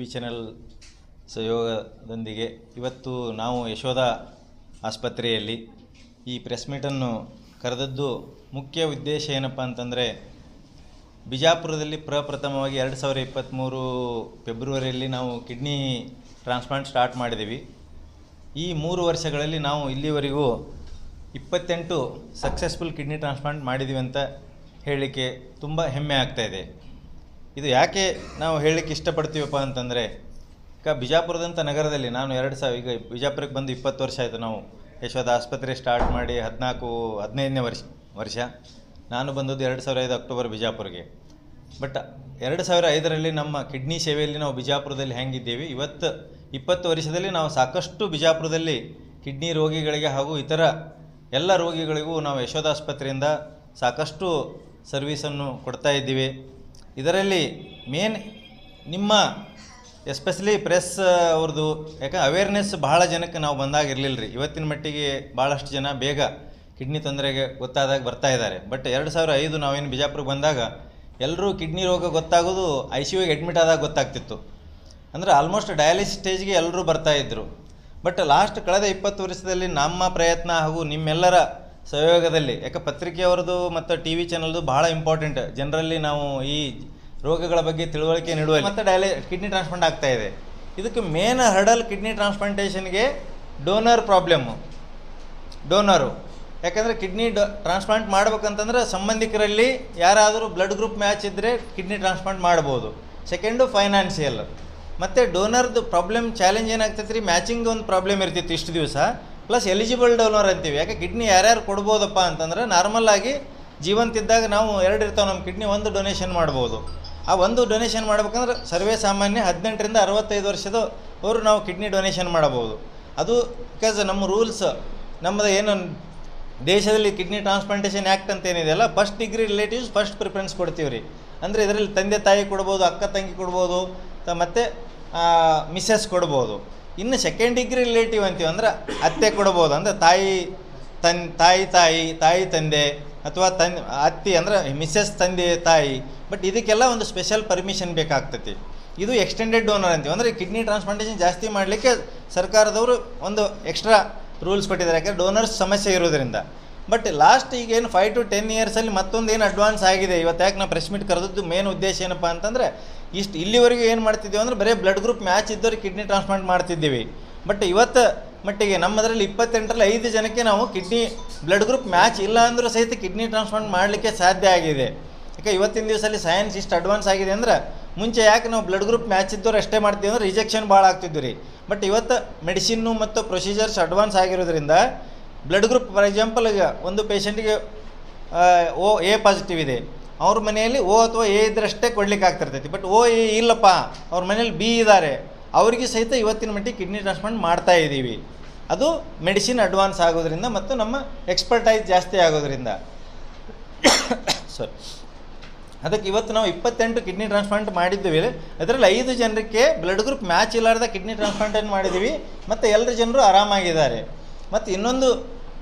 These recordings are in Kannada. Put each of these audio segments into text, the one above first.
ವಿ ಚಾನೆಲ್ ಸಹಯೋಗದೊಂದಿಗೆ ಇವತ್ತು ನಾವು ಯಶೋಧ ಆಸ್ಪತ್ರೆಯಲ್ಲಿ ಈ ಪ್ರೆಸ್ ಮೀಟನ್ನು ಕರೆದದ್ದು ಮುಖ್ಯ ಉದ್ದೇಶ ಏನಪ್ಪ ಅಂತಂದರೆ, ಬಿಜಾಪುರದಲ್ಲಿ ಪ್ರಪ್ರಥಮವಾಗಿ 2023 ಫೆಬ್ರವರಿಯಲ್ಲಿ ನಾವು ಕಿಡ್ನಿ ಟ್ರಾನ್ಸ್ಪ್ಲಾಂಟ್ ಸ್ಟಾರ್ಟ್ ಮಾಡಿದ್ದೀವಿ. ಈ 3 ವರ್ಷಗಳಲ್ಲಿ ನಾವು ಇಲ್ಲಿವರೆಗೂ 28 ಸಕ್ಸಸ್ಫುಲ್ ಕಿಡ್ನಿ ಟ್ರಾನ್ಸ್ಪ್ಲಾಂಟ್ ಮಾಡಿದ್ದೀವಿ ಅಂತ ಹೇಳಲಿಕ್ಕೆ ತುಂಬ ಹೆಮ್ಮೆ ಆಗ್ತಾಯಿದೆ. ಇದು ಯಾಕೆ ನಾವು ಹೇಳಲಿಕ್ಕೆ ಇಷ್ಟಪಡ್ತೀವಪ್ಪ ಅಂತಂದರೆ, ಬಿಜಾಪುರದಂಥ ನಗರದಲ್ಲಿ ನಾನು ಈಗ ಬಿಜಾಪುರಕ್ಕೆ ಬಂದು 20 ವರ್ಷ ಆಯಿತು. ನಾವು ಯಶೋಧ ಆಸ್ಪತ್ರೆ ಸ್ಟಾರ್ಟ್ ಮಾಡಿ 15ನೇ ವರ್ಷ. ನಾನು ಬಂದದ್ದು 2005 ಅಕ್ಟೋಬರ್ ಬಿಜಾಪುರ್ಗೆ. ಬಟ್ 2005ರಲ್ಲಿ ನಮ್ಮ ಕಿಡ್ನಿ ಸೇವೆಯಲ್ಲಿ ನಾವು ಬಿಜಾಪುರದಲ್ಲಿ ಹೆಂಗಿದ್ದೀವಿ, ಇವತ್ತು 20 ವರ್ಷದಲ್ಲಿ ನಾವು ಸಾಕಷ್ಟು ಬಿಜಾಪುರದಲ್ಲಿ ಕಿಡ್ನಿ ರೋಗಿಗಳಿಗೆ ಹಾಗೂ ಇತರ ಎಲ್ಲ ರೋಗಿಗಳಿಗೂ ನಾವು ಯಶೋಧ ಆಸ್ಪತ್ರೆಯಿಂದ ಸಾಕಷ್ಟು ಸರ್ವಿಸನ್ನು ಕೊಡ್ತಾ ಇದ್ದೀವಿ. ಇದರಲ್ಲಿ ಮೇನ್ ನಿಮ್ಮ ಎಸ್ಪೆಷಲಿ ಪ್ರೆಸ್ ಅವ್ರದ್ದು ಅವೇರ್ನೆಸ್ ಭಾಳ ಜನಕ್ಕೆ ನಾವು ಬಂದಾಗ ಇರಲಿಲ್ಲ ರೀ. ಇವತ್ತಿನ ಮಟ್ಟಿಗೆ ಭಾಳಷ್ಟು ಜನ ಬೇಗ ಕಿಡ್ನಿ ತೊಂದರೆಗೆ ಗೊತ್ತಾದಾಗ ಬರ್ತಾ ಇದ್ದಾರೆ. ಬಟ್ 2005 ನಾವೇನು ಬಿಜಾಪುರಕ್ಕೆ ಬಂದಾಗ ಎಲ್ಲರೂ ಕಿಡ್ನಿ ರೋಗ ಗೊತ್ತಾಗೋದು ICUಗೆ ಅಡ್ಮಿಟ್ ಆದಾಗ ಗೊತ್ತಾಗ್ತಿತ್ತು. ಅಂದರೆ ಆಲ್ಮೋಸ್ಟ್ ಡಯಾಲಿಸಿಸ್ ಸ್ಟೇಜ್ಗೆ ಎಲ್ಲರೂ ಬರ್ತಾಯಿದ್ರು. ಬಟ್ ಲಾಸ್ಟ್ ಕಳೆದ 20 ವರ್ಷದಲ್ಲಿ ನಮ್ಮ ಪ್ರಯತ್ನ ಹಾಗೂ ನಿಮ್ಮೆಲ್ಲರ ಸಹಯೋಗದಲ್ಲಿ, ಪತ್ರಿಕೆಯವ್ರದ್ದು ಮತ್ತು TV ಚಾನಲ್ದು ಭಾಳ ಇಂಪಾರ್ಟೆಂಟ್, ಜನರಲ್ಲಿ ನಾವು ಈ ರೋಗಗಳ ಬಗ್ಗೆ ತಿಳುವಳಿಕೆ ನೀಡುವಲ್ಲಿ ಮತ್ತು ಕಿಡ್ನಿ ಟ್ರಾನ್ಸ್ಪ್ಲಾಂಟ್ ಆಗ್ತಾಯಿದೆ. ಇದಕ್ಕೆ ಮೇನ್ ಹರ್ಡಲ್ ಕಿಡ್ನಿ ಟ್ರಾನ್ಸ್ಪ್ಲಾಂಟೇಷನ್ಗೆ ಡೋನರ್ ಡೋನರು. ಯಾಕಂದರೆ ಕಿಡ್ನಿ ಟ್ರಾನ್ಸ್ಪ್ಲಾಂಟ್ ಮಾಡ್ಬೇಕಂತಂದ್ರೆ ಸಂಬಂಧಿಕರಲ್ಲಿ ಯಾರಾದರೂ ಬ್ಲಡ್ ಗ್ರೂಪ್ ಮ್ಯಾಚ್ ಇದ್ದರೆ ಕಿಡ್ನಿ ಟ್ರಾನ್ಸ್ಪ್ಲಾಂಟ್ ಮಾಡ್ಬೋದು. Second financial. ಮತ್ತು ಡೋನರ್ದು ಪ್ರಾಬ್ಲಮ್ ಚಾಲೆಂಜ್ ಏನಾಗ್ತೈತೆ ರೀ, ಮ್ಯಾಚಿಂಗ್ ಒಂದು ಪ್ರಾಬ್ಲಮ್ ಇರ್ತಿತ್ತು ಇಷ್ಟು ದಿವಸ. ಪ್ಲಸ್ ಎಲಿಜಿಬಲ್ ಡೋನರ್ ಅಂತೀವಿ. ಯಾಕೆ ಕಿಡ್ನಿ ಯಾರ್ಯಾರು ಕೊಡ್ಬೋದಪ್ಪ ಅಂತಂದ್ರೆ, ನಾರ್ಮಲ್ಲಾಗಿ ಜೀವಂತಿದ್ದಾಗ ನಾವು 2 ಇರ್ತಾವೆ ನಮ್ಮ ಕಿಡ್ನಿ, ಒಂದು ಡೊನೇಷನ್ ಮಾಡ್ಬೋದು. ಆ ಒಂದು ಡೊನೇಷನ್ ಮಾಡ್ಬೇಕಂದ್ರೆ ಸರ್ವೇ ಸಾಮಾನ್ಯ 18ರಿಂದ 65 ವರ್ಷದವರು ನಾವು ಕಿಡ್ನಿ ಡೊನೇಷನ್ ಮಾಡಬಹುದು. ಅದು ಬಿಕಾಸ್ ನಮ್ಮ ರೂಲ್ಸ್, ನಮ್ಮದು ಏನು ದೇಶದಲ್ಲಿ ಕಿಡ್ನಿ ಟ್ರಾನ್ಸ್ಪ್ಲಾಂಟೇಷನ್ ಆ್ಯಕ್ಟ್ ಅಂತ ಏನಿದೆಯಲ್ಲ, first degree relatives first preference ಕೊಡ್ತೀವಿ ರೀ. ಅಂದರೆ ಇದರಲ್ಲಿ ತಂದೆ ತಾಯಿ ಕೊಡ್ಬೋದು, ಅಕ್ಕ ತಂಗಿ ಕೊಡ್ಬೋದು, ಮತ್ತು ಮಿಸ್ಸಸ್ ಕೊಡ್ಬೋದು. ಇನ್ನು ಸೆಕೆಂಡ್ ಡಿಗ್ರಿ ರಿಲೇಟಿವ್ ಅಂತೀವಿ, ಅಂದ್ರೆ ಅತ್ತೆ ಕೊಡ್ಬೋದು. ಅಂದರೆ ತಾಯಿ ತಂದೆ ಅಥವಾ ಅತ್ತಿ ಅಂದರೆ ಮಿಸ್ಸಸ್ ತಂದೆ ತಾಯಿ. ಬಟ್ ಇದಕ್ಕೆಲ್ಲ ಒಂದು ಸ್ಪೆಷಲ್ ಪರ್ಮಿಷನ್ ಬೇಕಾಗ್ತೈತಿ. ಇದು ಎಕ್ಸ್ಟೆಂಡೆಡ್ ಡೋನರ್ ಅಂತೀವಿ. ಅಂದರೆ ಕಿಡ್ನಿ ಟ್ರಾನ್ಸ್ಪ್ಲಾಂಟೇಷನ್ ಜಾಸ್ತಿ ಮಾಡಲಿಕ್ಕೆ ಸರ್ಕಾರದವರು ಒಂದು ಎಕ್ಸ್ಟ್ರಾ ರೂಲ್ಸ್ ಕೊಟ್ಟಿದ್ದಾರೆ, ಯಾಕಂದರೆ ಡೋನರ್ಸ್ ಸಮಸ್ಯೆ ಇರೋದರಿಂದ. ಬಟ್ ಲಾಸ್ಟ್ ಈಗೇನು 5 to 10 ಇಯರ್ಸಲ್ಲಿ ಮತ್ತೊಂದು ಏನು ಅಡ್ವಾನ್ಸ್ ಆಗಿದೆ. ಇವತ್ತು ಯಾಕೆ ನಾವು ಪ್ರೆಸ್ ಮೀಟ್ ಕರೆದದ್ದು ಮೇನ್ ಉದ್ದೇಶ ಏನಪ್ಪ ಅಂತಂದರೆ, ಇಲ್ಲಿವರೆಗೂ ಏನು ಮಾಡ್ತಿದ್ದೀವಿ ಅಂದರೆ ಬರೀ ಬ್ಲಡ್ ಗ್ರೂಪ್ ಮ್ಯಾಚ್ ಇದ್ದವ್ರಿಗೆ ಕಿಡ್ನಿ ಟ್ರಾನ್ಸ್ಪ್ಲಾಂಟ್ ಮಾಡ್ತಿದ್ದೀವಿ. ಬಟ್ ಇವತ್ತು ಮಟ್ಟಿಗೆ ನಮ್ಮದರಲ್ಲಿ 28ರಲ್ಲಿ 5 ಜನಕ್ಕೆ ನಾವು ಕಿಡ್ನಿ ಬ್ಲಡ್ ಗ್ರೂಪ್ ಮ್ಯಾಚ್ ಇಲ್ಲ ಅಂದರೂ ಸಹಿತ ಕಿಡ್ನಿ ಟ್ರಾನ್ಸ್ಪ್ಲಾಂಟ್ ಮಾಡಲಿಕ್ಕೆ ಸಾಧ್ಯ ಆಗಿದೆ. ಯಾಕೆ ಇವತ್ತಿನ ದಿವಸದಲ್ಲಿ ಸೈನ್ಸ್ ಇಷ್ಟು ಅಡ್ವಾನ್ಸ್ ಆಗಿದೆ ಅಂದರೆ, ಮುಂಚೆ ಯಾಕೆ ನಾವು ಬ್ಲಡ್ ಗ್ರೂಪ್ ಮ್ಯಾಚ್ ಇದ್ದವ್ರು ಅಷ್ಟೇ ಮಾಡ್ತೀವಿ ಅಂದರೆ ರಿಜೆಕ್ಷನ್ ಭಾಳ ಆಗ್ತಿದ್ದು ರೀ. ಬಟ್ ಇವತ್ತು ಮೆಡಿಸಿನ್ನು ಮತ್ತು ಪ್ರೊಸೀಜರ್ಸ್ ಅಡ್ವಾನ್ಸ್ ಆಗಿರೋದ್ರಿಂದ ಬ್ಲಡ್ ಗ್ರೂಪ್, ಫಾರ್ ಎಕ್ಸಾಂಪಲ್, ಈಗ ಒಂದು ಪೇಷಂಟಿಗೆ A ಪಾಸಿಟಿವ್ ಇದೆ, ಅವ್ರ ಮನೆಯಲ್ಲಿ O ಅಥವಾ A ಇದ್ರಷ್ಟೇ ಕೊಡ್ಲಿಕ್ಕೆ ಆಗ್ತಿರ್ತೈತಿ. ಬಟ್ O A ಇಲ್ಲಪ್ಪ, ಅವ್ರ ಮನೇಲಿ B ಇದ್ದಾರೆ, ಅವರಿಗೆ ಸಹಿತ ಇವತ್ತಿನ ಮಟ್ಟಿಗೆ ಕಿಡ್ನಿ ಟ್ರಾನ್ಸ್ಪ್ಲಾಂಟ್ ಮಾಡ್ತಾ ಇದ್ದೀವಿ. ಅದು ಮೆಡಿಸಿನ್ ಅಡ್ವಾನ್ಸ್ ಆಗೋದ್ರಿಂದ ಮತ್ತು ನಮ್ಮ ಎಕ್ಸ್ಪರ್ಟೈಸ್ ಜಾಸ್ತಿ ಆಗೋದ್ರಿಂದ. ಅದಕ್ಕೆ ಇವತ್ತು ನಾವು 28 ಕಿಡ್ನಿ ಟ್ರಾನ್ಸ್ಪ್ಲಾಂಟ್ ಮಾಡಿದ್ದೀವಿ. ಅದರಲ್ಲಿ 5 ಜನರಿಗೆ ಬ್ಲಡ್ ಗ್ರೂಪ್ ಮ್ಯಾಚ್ ಇಲ್ಲಾರ್ದ ಕಿಡ್ನಿ ಟ್ರಾನ್ಸ್ಪ್ಲಾಂಟೇಷನ್ ಮಾಡಿದ್ದೀವಿ ಮತ್ತು ಎಲ್ಲರ ಜನರು ಆರಾಮಾಗಿದ್ದಾರೆ. ಮತ್ತು ಇನ್ನೊಂದು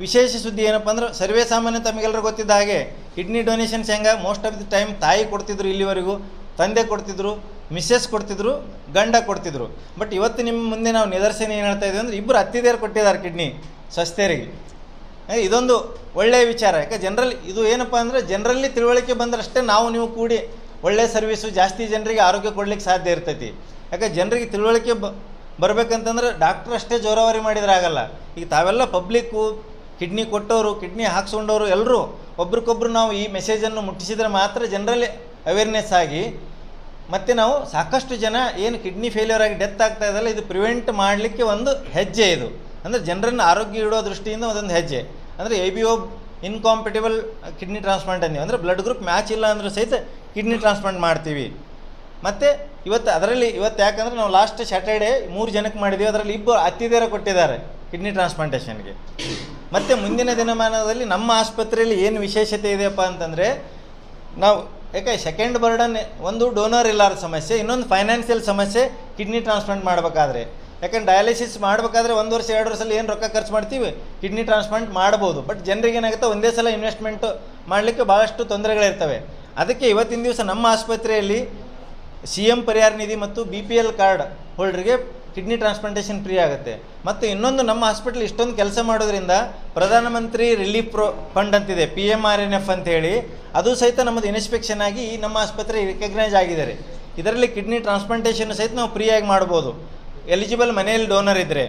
ವಿಶೇಷ ಸುದ್ದಿ ಏನಪ್ಪ ಅಂದ್ರೆ, ಸರ್ವೇ ಸಾಮಾನ್ಯ ತಮಗೆಲ್ಲರೂ ಗೊತ್ತಿದ್ದ ಹಾಗೆ ಕಿಡ್ನಿ ಡೊನೇಷನ್ಸ್ ಹೆಂಗೆ ಮೋಸ್ಟ್ ಆಫ್ ದಿ ಟೈಮ್ ತಾಯಿ ಕೊಡ್ತಿದ್ರು, ಇಲ್ಲಿವರೆಗೂ ತಂದೆ ಕೊಡ್ತಿದ್ರು, ಮಿಸ್ಸಸ್ ಕೊಡ್ತಿದ್ರು, ಗಂಡ ಕೊಡ್ತಿದ್ರು. ಬಟ್ ಇವತ್ತು ನಿಮ್ಮ ಮುಂದೆ ನಾವು ನಿದರ್ಶನ ಏನು ಹೇಳ್ತಾ ಇದ್ದೀವಿ ಅಂದರೆ, 2 ಅತ್ತಿದೇರು ಕೊಟ್ಟಿದ್ದಾರೆ ಕಿಡ್ನಿ ಸ್ವಸ್ಥರಿಗೆ. ಇದೊಂದು ಒಳ್ಳೆಯ ವಿಚಾರ. ಯಾಕೆ ಇದು ಏನಪ್ಪ ಅಂದರೆ, ಜನರಲ್ಲಿ ತಿಳುವಳಿಕೆ ಬಂದರಷ್ಟೇ ನಾವು ನೀವು ಕೂಡಿ ಒಳ್ಳೆಯ ಸರ್ವಿಸು ಜಾಸ್ತಿ ಜನರಿಗೆ ಆರೋಗ್ಯ ಕೊಡ್ಲಿಕ್ಕೆ ಸಾಧ್ಯ ಇರ್ತೈತಿ. ಯಾಕೆ ಜನರಿಗೆ ತಿಳುವಳಿಕೆ ಬರಬೇಕಂತಂದ್ರೆ ಡಾಕ್ಟ್ರ್ ಅಷ್ಟೇ ಜೋರಾವರಿ ಮಾಡಿದ್ರೆ ಆಗಲ್ಲ. ಈಗ ತಾವೆಲ್ಲ ಪಬ್ಲಿಕ್ಕು, ಕಿಡ್ನಿ ಕೊಟ್ಟವರು, ಕಿಡ್ನಿ ಹಾಕ್ಸ್ಕೊಂಡವರು ಎಲ್ಲರೂ ಒಬ್ರಿಗೊಬ್ರು ನಾವು ಈ ಮೆಸೇಜನ್ನು ಮುಟ್ಟಿಸಿದರೆ ಮಾತ್ರ ಜನರಲ್ಲಿ ಅವೇರ್ನೆಸ್ ಆಗಿ, ಮತ್ತು ನಾವು ಸಾಕಷ್ಟು ಜನ ಏನು ಕಿಡ್ನಿ ಫೇಲ್ಯೂರ್ ಆಗಿ ಡೆತ್ ಆಗ್ತಾ ಇದಲ್ಲ, ಇದು ಪ್ರಿವೆಂಟ್ ಮಾಡಲಿಕ್ಕೆ ಒಂದು ಹೆಜ್ಜೆ. ಇದು ಅಂದರೆ ಜನರನ್ನು ಆರೋಗ್ಯ ಇಡೋ ದೃಷ್ಟಿಯಿಂದ ಒಂದೊಂದು ಹೆಜ್ಜೆ. ಅಂದರೆ ABO ಇನ್ಕಾಂಪಿಟೇಬಲ್ ಕಿಡ್ನಿ ಟ್ರಾನ್ಸ್ಪ್ಲಾಂಟ್ ಅಂತೀವಿ. ಅಂದರೆ ಬ್ಲಡ್ ಗ್ರೂಪ್ ಮ್ಯಾಚ್ ಇಲ್ಲ ಅಂದರೂ ಸಹಿತ ಕಿಡ್ನಿ ಟ್ರಾನ್ಸ್ಪ್ಲಾಂಟ್ ಮಾಡ್ತೀವಿ. ಮತ್ತು ಇವತ್ತು ಯಾಕಂದರೆ ನಾವು ಲಾಸ್ಟ್ ಸ್ಯಾಟರ್ಡೇ 3 ಜನಕ್ಕೆ ಮಾಡಿದ್ದೀವಿ. ಅದರಲ್ಲಿ 2 ಅತ್ತಿದೇರ ಕೊಟ್ಟಿದ್ದಾರೆ ಕಿಡ್ನಿ ಟ್ರಾನ್ಸ್ಪ್ಲಾಂಟೇಷನ್ಗೆ. ಮತ್ತು ಮುಂದಿನ ದಿನಮಾನದಲ್ಲಿ ನಮ್ಮ ಆಸ್ಪತ್ರೆಯಲ್ಲಿ ಏನು ವಿಶೇಷತೆ ಇದೆಯಪ್ಪ ಅಂತಂದರೆ, ನಾವು ಸೆಕೆಂಡ್ ಬರ್ಡನ್, ಒಂದು ಡೋನರ್ ಇಲ್ಲಾರ ಸಮಸ್ಯೆ, ಇನ್ನೊಂದು ಫೈನಾನ್ಷಿಯಲ್ ಸಮಸ್ಯೆ ಕಿಡ್ನಿ ಟ್ರಾನ್ಸ್ಪ್ಲಾಂಟ್ ಮಾಡಬೇಕಾದ್ರೆ. ಯಾಕಂದ್ರೆ ಡಯಾಲಿಸಿಸ್ ಮಾಡಬೇಕಾದ್ರೆ 1 ವರ್ಷ 2 ವರ್ಷದಲ್ಲಿ ಏನು ರೊಕ್ಕ ಖರ್ಚು ಮಾಡ್ತೀವಿ, ಕಿಡ್ನಿ ಟ್ರಾನ್ಸ್ಪ್ಲಾಂಟ್ ಮಾಡ್ಬೋದು. ಬಟ್ ಜನರಿಗೆ ಏನಾಗುತ್ತೆ, ಒಂದೇ ಸಲ ಇನ್ವೆಸ್ಟ್ಮೆಂಟು ಮಾಡಲಿಕ್ಕೆ ಭಾಳಷ್ಟು ತೊಂದರೆಗಳಿರ್ತವೆ. ಅದಕ್ಕೆ ಇವತ್ತಿನ ದಿವಸ ನಮ್ಮ ಆಸ್ಪತ್ರೆಯಲ್ಲಿ CM ಪರಿಹಾರ ನಿಧಿ ಮತ್ತು BPL ಕಾರ್ಡ್ ಹೋಲ್ಡ್ರಿಗೆ ಕಿಡ್ನಿ ಟ್ರಾನ್ಸ್ಪ್ಲಾಂಟೇಷನ್ ಫ್ರೀ ಆಗುತ್ತೆ. ಮತ್ತು ಇನ್ನೊಂದು, ನಮ್ಮ ಹಾಸ್ಪಿಟಲ್ ಇಷ್ಟೊಂದು ಕೆಲಸ ಮಾಡೋದ್ರಿಂದ ಪ್ರಧಾನಮಂತ್ರಿ ರಿಲೀಫ್ ಫಂಡ್ ಅಂತಿದೆ, PMRNF ಅಂತೇಳಿ, ಅದು ಸಹಿತ ನಮ್ಮದು ಇನ್ಸ್ಪೆಕ್ಷನ್ ಆಗಿ ನಮ್ಮ ಆಸ್ಪತ್ರೆ ರಿಕಗ್ನೈಸ್ ಆಗಿದ್ದಾರೆ. ಇದರಲ್ಲಿ ಕಿಡ್ನಿ ಟ್ರಾನ್ಸ್ಪ್ಲಾಂಟೇಷನ್ ಸಹಿತ ನಾವು ಫ್ರೀಯಾಗಿ ಮಾಡ್ಬೋದು ಎಲಿಜಿಬಲ್ ಮನೆಯಲ್ಲಿ ಡೋನರ್ ಇದ್ದರೆ.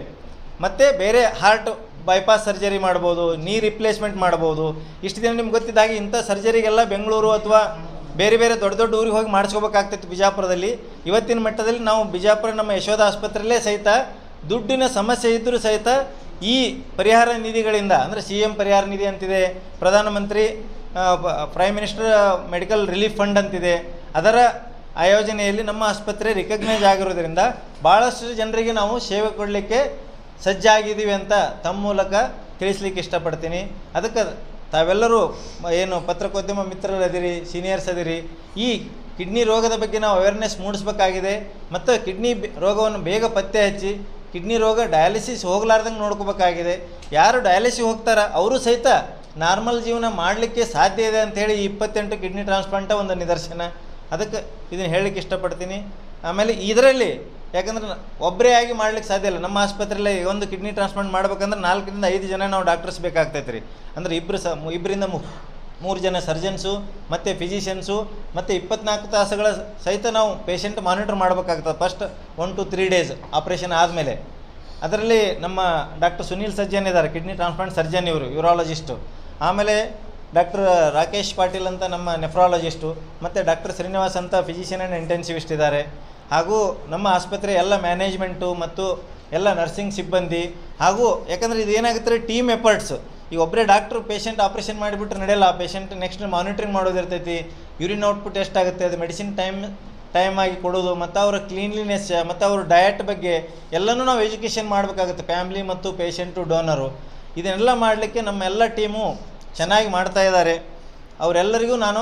ಮತ್ತು ಬೇರೆ ಹಾರ್ಟ್ ಬೈಪಾಸ್ ಸರ್ಜರಿ ಮಾಡ್ಬೋದು, ನೀ ರಿಪ್ಲೇಸ್ಮೆಂಟ್ ಮಾಡ್ಬೋದು. ಇಷ್ಟು ದಿನ ನಿಮ್ಗೆ ಗೊತ್ತಿದ್ದ ಹಾಗೆ ಇಂಥ ಸರ್ಜರಿಗೆಲ್ಲ ಬೆಂಗಳೂರು ಅಥವಾ ಬೇರೆ ಬೇರೆ ದೊಡ್ಡ ದೊಡ್ಡ ಊರಿಗೆ ಹೋಗಿ ಮಾಡಿಸ್ಕೋಬೇಕಾಗ್ತಿತ್ತು ಬಿಜಾಪುರದಲ್ಲಿ. ಇವತ್ತಿನ ಮಟ್ಟದಲ್ಲಿ ನಾವು ಬಿಜಾಪುರ ನಮ್ಮ ಯಶೋಧ ಆಸ್ಪತ್ರೆಯಲ್ಲೇ ಸಹಿತ ದುಡ್ಡಿನ ಸಮಸ್ಯೆ ಇದ್ದರೂ ಸಹಿತ ಈ ಪರಿಹಾರ ನಿಧಿಗಳಿಂದ, ಅಂದರೆ CM ಪರಿಹಾರ ನಿಧಿ ಅಂತಿದೆ, ಪ್ರಧಾನಮಂತ್ರಿ prime minister medical relief fund ಅಂತಿದೆ, ಅದರ ಆಯೋಜನೆಯಲ್ಲಿ ನಮ್ಮ ಆಸ್ಪತ್ರೆ ರಿಕಗ್ನೈಸ್ ಆಗಿರೋದ್ರಿಂದ ಭಾಳಷ್ಟು ಜನರಿಗೆ ನಾವು ಸೇವೆ ಕೊಡಲಿಕ್ಕೆ ಸಜ್ಜಾಗಿದ್ದೀವಿ ಅಂತ ತಮ್ಮ ಮೂಲಕ ತಿಳಿಸ್ಲಿಕ್ಕೆ ಇಷ್ಟಪಡ್ತೀನಿ. ಅದಕ್ಕೆ ತಾವೆಲ್ಲರೂ ಏನು ಪತ್ರಿಕೋದ್ಯಮ ಮಿತ್ರರದಿರಿ, ಸೀನಿಯರ್ಸ್ ಅದಿರಿ, ಈ ಕಿಡ್ನಿ ರೋಗದ ಬಗ್ಗೆ ನಾವು ಅವೇರ್ನೆಸ್ ಮೂಡಿಸ್ಬೇಕಾಗಿದೆ. ಮತ್ತು ಕಿಡ್ನಿ ರೋಗವನ್ನು ಬೇಗ ಪತ್ತೆ ಹಚ್ಚಿ ಕಿಡ್ನಿ ರೋಗ ಡಯಾಲಿಸಿಸ್ ಹೋಗಲಾರ್ದಂಗೆ ನೋಡ್ಕೋಬೇಕಾಗಿದೆ. ಯಾರು ಡಯಾಲಿಸಿಸ್ ಹೋಗ್ತಾರ ಅವರು ಸಹಿತ ನಾರ್ಮಲ್ ಜೀವನ ಮಾಡಲಿಕ್ಕೆ ಸಾಧ್ಯ ಇದೆ ಅಂಥೇಳಿ 28 ಕಿಡ್ನಿ ಟ್ರಾನ್ಸ್ಪ್ಲಾಂಟ ಒಂದು ನಿದರ್ಶನ. ಅದಕ್ಕೆ ಇದನ್ನು ಹೇಳಲಿಕ್ಕೆ ಇಷ್ಟಪಡ್ತೀನಿ. ಆಮೇಲೆ ಇದರಲ್ಲಿ ಯಾಕಂದ್ರೆ ಒಬ್ಬರೇ ಆಗಿ ಮಾಡ್ಲಿಕ್ಕೆ ಸಾಧ್ಯ ಇಲ್ಲ. ನಮ್ಮ ಆಸ್ಪತ್ರೆಯಲ್ಲಿ ಒಂದು ಕಿಡ್ನಿ ಟ್ರಾನ್ಸ್ಪ್ಲಾಂಟ್ ಮಾಡ್ಬೇಕಂದ್ರೆ 4 ರಿಂದ 5 ಜನ ನಾವು ಡಾಕ್ಟರ್ಸ್ ಬೇಕಾಗ್ತೈತೆ ರೀ. ಅಂದರೆ 2 ರಿಂದ 3 ಜನ ಸರ್ಜನ್ಸು ಮತ್ತು ಫಿಸಿಷಿಯನ್ಸು ಮತ್ತು 24 ತಾಸುಗಳ ಸಹಿತ ನಾವು ಪೇಷಂಟ್ ಮಾನಿಟರ್ ಮಾಡಬೇಕಾಗ್ತದೆ. ಫಸ್ಟ್ 1 to 3 ಡೇಸ್ ಆಪ್ರೇಷನ್ ಆದಮೇಲೆ. ಅದರಲ್ಲಿ ನಮ್ಮ ಡಾಕ್ಟರ್ ಸುನೀಲ್ ಸಜ್ಜನ್ ಇದ್ದಾರೆ, ಕಿಡ್ನಿ ಟ್ರಾನ್ಸ್ಪ್ಲಾಂಟ್ ಸರ್ಜನ್, ಇವರು ಯೂರಾಲಜಿಸ್ಟು. ಆಮೇಲೆ ಡಾಕ್ಟರ್ ರಾಕೇಶ್ ಪಾಟೀಲ್ ಅಂತ ನಮ್ಮ ನೆಫ್ರಾಲಜಿಸ್ಟು, ಮತ್ತು ಡಾಕ್ಟರ್ ಶ್ರೀನಿವಾಸ್ ಅಂತ ಫಿಸಿಷಿಯನ್ ಆ್ಯಂಡ್ ಇಂಟೆನ್ಸಿವಿಸ್ಟ್ ಇದ್ದಾರೆ. ಹಾಗೂ ನಮ್ಮ ಆಸ್ಪತ್ರೆ ಎಲ್ಲ ಮ್ಯಾನೇಜ್ಮೆಂಟು ಮತ್ತು ಎಲ್ಲ ನರ್ಸಿಂಗ್ ಸಿಬ್ಬಂದಿ, ಹಾಗೂ ಯಾಕಂದರೆ ಇದು ಏನಾಗುತ್ತೆ ಟೀಮ್ ಎಫರ್ಟ್ಸ್. ಈಗ ಒಬ್ಬರೇ ಡಾಕ್ಟ್ರು ಪೇಷಂಟ್ ಆಪ್ರೇಷನ್ ಮಾಡಿಬಿಟ್ರೆ ನಡೆಯಲ್ಲ. ಆ ಪೇಷಂಟ್ ನೆಕ್ಸ್ಟ್ ಮಾನಿಟ್ರಿಂಗ್ ಮಾಡೋದಿರ್ತೈತಿ, ಯೂರಿನ್ ಔಟ್ಪುಟ್ ಎಷ್ಟಾಗುತ್ತೆ, ಅದು ಮೆಡಿಸಿನ್ ಟೈಮ್ ಆಗಿ ಕೊಡೋದು, ಮತ್ತು ಅವರ ಕ್ಲೀನ್ಲಿನೆಸ್ ಮತ್ತು ಅವ್ರ ಡಯಟ್ ಬಗ್ಗೆ ಎಲ್ಲನೂ ನಾವು ಎಜುಕೇಷನ್ ಮಾಡಬೇಕಾಗುತ್ತೆ, ಫ್ಯಾಮ್ಲಿ ಮತ್ತು ಪೇಷಂಟು ಡೋನರು. ಇದನ್ನೆಲ್ಲ ಮಾಡಲಿಕ್ಕೆ ನಮ್ಮ ಎಲ್ಲ ಟೀಮು ಚೆನ್ನಾಗಿ ಮಾಡ್ತಾ ಇದ್ದಾರೆ. ಅವರೆಲ್ಲರಿಗೂ ನಾನು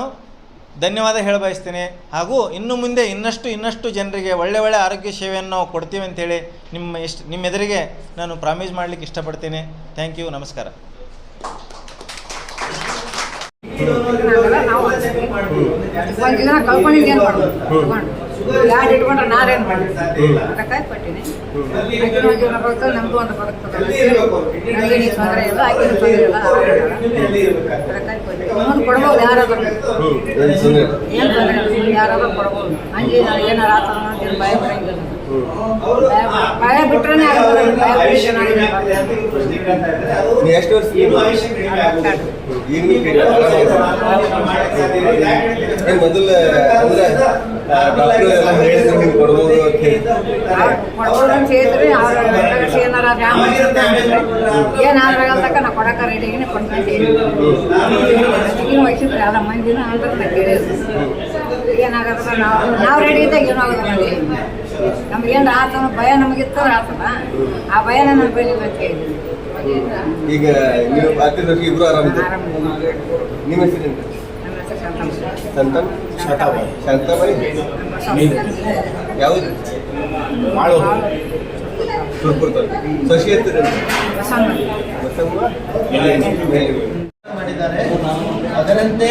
ಧನ್ಯವಾದ ಹೇಳ ಬಯಸ್ತೇನೆ. ಹಾಗೂ ಇನ್ನು ಮುಂದೆ ಇನ್ನಷ್ಟು ಜನರಿಗೆ ಒಳ್ಳೆ ಆರೋಗ್ಯ ಸೇವೆಯನ್ನು ನಾವು ಕೊಡ್ತೀವಿ ಅಂಥೇಳಿ ನಿಮ್ಮ ಎದುರಿಗೆ ನಾನು ಪ್ರಾಮಿಸ್ ಮಾಡಲಿಕ್ಕೆ ಇಷ್ಟಪಡ್ತೀನಿ. ಥ್ಯಾಂಕ್ ಯು, ನಮಸ್ಕಾರ. ಒಂದು ದಿನ ಕಳ್ಕೊಂಡಿದ್ದೇನು ಮಾಡೋದು ಯಾರು ಇಟ್ಕೊಂಡ್ರೆ ನಾನೇನು ಮಾಡೋದು ಅದಕ್ಕಾಗಿ ಕೊಟ್ಟಿನಿ. ಆಕಿನ ಒಂದು ಜೀವನ ಬರ್ತದೆ, ನಮ್ಮದು ಒಂದು ಬದುಕ್ತದೆ. ನನಗೇನು ತೊಂದರೆ ಇಲ್ಲ, ಆಕಿನ ತೊಂದರೆ ಇಲ್ಲ, ಅದಕ್ಕಾಗಿ ಕೊಟ್ಟಿನಿ. ಇನ್ನೊಂದು ಕೊಡ್ಬೋದು, ಯಾರಾದ್ರೂ ಏನು ತೊಂದರೆ ಇಲ್ಲ, ಯಾರಾದ್ರೂ ಕೊಡ್ಬೋದು. ಹಂಗೆ ಏನಾರು ಆತನ ಅಂತೇನು ಭಯ ಬರೋಂಗಿಲ್ಲ. ಭಯ ಬಿಟ್ರೆ ಆಗೋದು, ಭಯ ಮೊದಲ ಅಂದ್ರೆ ಕೊಡ್ಬೋದು ಅಂತ ಹೇಳಿದ್ರಿ. ಅವ್ರ ಏನಾರ ಏನಾದ್ರಾಗಲ್ದಕ್ಕ ನಾ ಕೊಡಕ ರೆಡಿಗೆ ಕೊಂಡ್ಕೊಂತೀನಿ. ಅದಕ್ಕೆ ವಹಿಸಿದ್ರೆ ಎಲ್ಲ ಮಂದಿನ ಅಂದ್ರೆ ಕೇಳಿದ್ರು ಏನಾಗದ ನಾವು ರೆಡಿ ಇದ್ದಾಗ ಏನಾಗೋದು ನೋಡಿ. ನಮ್ಗೇನು ಆತನ ಭಯ ನಮಗಿತ್ತು ಆತನ, ಆ ಭಯನ ನಾನು ಬೆಳಿಬೇಕು ಕೇಳಿದ್ದೀನಿ. ಈಗ ನೀವು ಇಬ್ರು ಆರಾಮಿದ್ದೀರಿ. ನಿಮ್ಮ ಹೆಸರು ನಮ್ಮ ಹೆಸರು ಸಂತನ್ ಶಾಂತಾಬಾಯಿ. ಯಾವುದು ಶಶಿ ಮಾಡಿದ್ದಾರೆ. ಅದರಂತೆ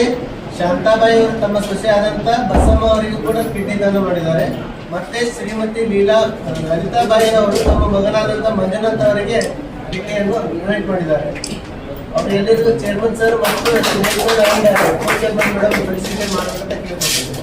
ಶಾಂತಾಬಾಯಿ ಅವರು ತಮ್ಮ ಸೊಸೆ ಆದಂತ ಬಸಮ್ಮ ಅವರಿಗೂ ಕೂಡ ಕಿಡ್ನಿ ದಾನ ಮಾಡಿದ್ದಾರೆ. ಮತ್ತೆ ಶ್ರೀಮತಿ ಲಲಿತಾಬಾಯಿ ಅವರು ತಮ್ಮ ಮಗನಾದಂತ ಮಂಜುನಾಥ್ ಅವರಿಗೆ ಕಿಡ್ನಿಯನ್ನು ಡೊನೇಟ್ ಮಾಡಿದ್ದಾರೆ. ಅವರು ಎಲ್ಲರಿಗೂ ಚೇರ್ಮನ್ ಸರ್ ಮತ್ತು ಚೇರ್ಮನ್ ಮೇಡಮ್ ಫೆಲಿಸಿಟೇಟ್ ಮಾಡಬೇಕಂತ ಕೇಳ್ಕೊಳ್ತಿದ್ದಾರೆ.